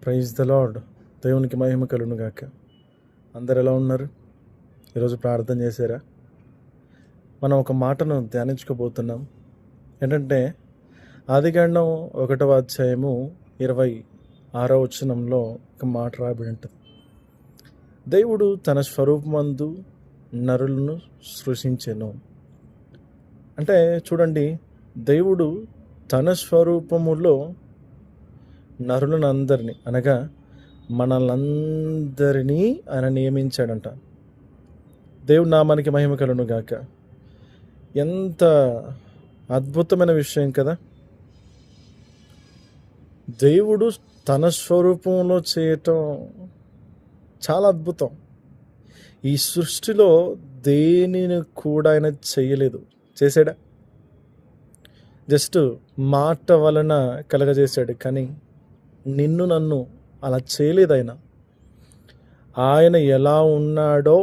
Praise the lord. దేవునికి మహిమ కలుగును గాక. అందరు ఎలా ఉన్నారు? ఈరోజు ప్రార్థన చేశారా? మనం ఒక మాటను ధ్యానించుకోబోతున్నాం. ఏంటంటే ఆదికాండం 1వ అధ్యాయము 26వ వచనంలో ఒక మాట రాబడి ఉంటుంది. దేవుడు తన స్వరూపమందు నరులను సృష్టించెను. అంటే చూడండి, దేవుడు తన స్వరూపములో నరులను అందరినీ, అనగా మనలందరినీ ఆయన నియమించాడంట. దేవుడు నామానికి మహిమ కలుగును గాక. ఎంత అద్భుతమైన విషయం కదా. దేవుడు తన స్వరూపంలో చేయటం చాలా అద్భుతం. ఈ సృష్టిలో దేనిని కూడా ఆయన చేయలేదు. చేశాడా? జస్ట్ మాట వలన కలగజేశాడు, కానీ నిన్ను నన్ను అలా చేయలేదు. ఆయన ఎలా ఉన్నాడో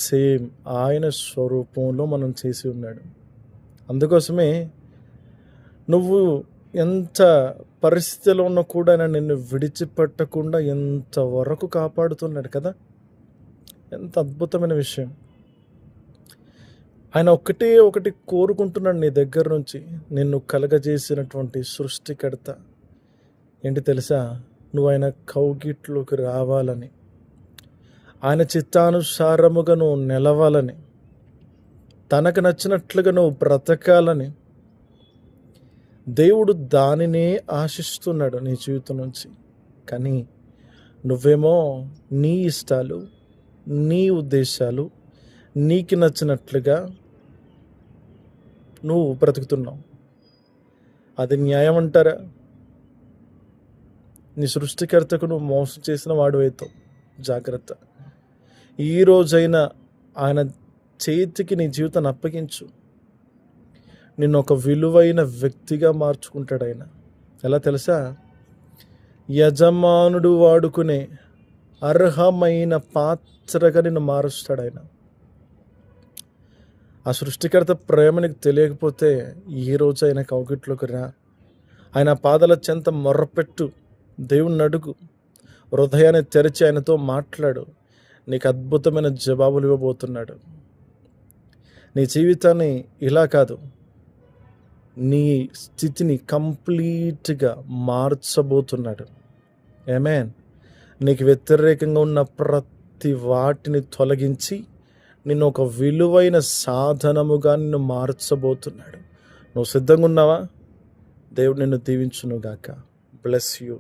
సేమ్ ఆయన స్వరూపంలో మనం చేసి ఉన్నాడు. అందుకోసమే నువ్వు ఎంత పరిస్థితిలో ఉన్నా కూడా ఆయన నిన్ను విడిచిపెట్టకుండా ఎంతవరకు కాపాడుతున్నాడు కదా. ఎంత అద్భుతమైన విషయం. ఆయన ఒకటి కోరుకుంటున్నాడు నీ దగ్గర నుంచి, నిన్ను కలగజేసినటువంటి సృష్టికర్త. ఏంటి తెలుసా? నువ్వు ఆయన కౌగిట్లోకి రావాలని, ఆయన చిత్తానుసారముగా నువ్వు నిలవాలని, తనకు నచ్చినట్లుగా నువ్వు బ్రతకాలని దేవుడు దానినే ఆశిస్తున్నాడు నీ జీవితం నుంచి. కానీ నువ్వేమో నీ ఇష్టాలు, నీ ఉద్దేశాలు, నీకు నచ్చినట్లుగా నువ్వు బ్రతుకుతున్నావు. అది న్యాయం అంటారా? నీ సృష్టికర్తకు నువ్వు మోసం చేసిన వాడు అవుతావు. జాగ్రత్త. ఈ రోజైనా ఆయన చేతికి నీ జీవితాన్ని అప్పగించు. నిన్ను ఒక విలువైన వ్యక్తిగా మార్చుకుంటాడు ఆయన. ఎలా తెలుసా? యజమానుడు వాడుకునే అర్హమైన పాత్రగా నిన్ను మారుస్తాడు ఆయన. ఆ సృష్టికర్త ప్రేమ నీకు తెలియకపోతే ఈ రోజు ఆయన కౌగిట్లోకి రా. ఆయన పాదాల చెంత మొర్రపెట్టు, దేవుణ్ణి అడుగు, హృదయాన్ని తెరిచి ఆయనతో మాట్లాడు. నీకు అద్భుతమైన జవాబులు ఇవ్వబోతున్నాడు. నీ జీవితాన్ని ఇలా కాదు, నీ స్థితిని కంప్లీట్గా మార్చబోతున్నాడు. ఆమేన్. నీకు వ్యతిరేకంగా ఉన్న ప్రతి వాటిని తొలగించి నిన్ను ఒక విలువైన సాధనముగా నిన్ను మార్చబోతున్నాడు. నువ్వు సిద్ధంగా ఉన్నావా? దేవుడు నిన్ను దీవించును గాక. Bless you.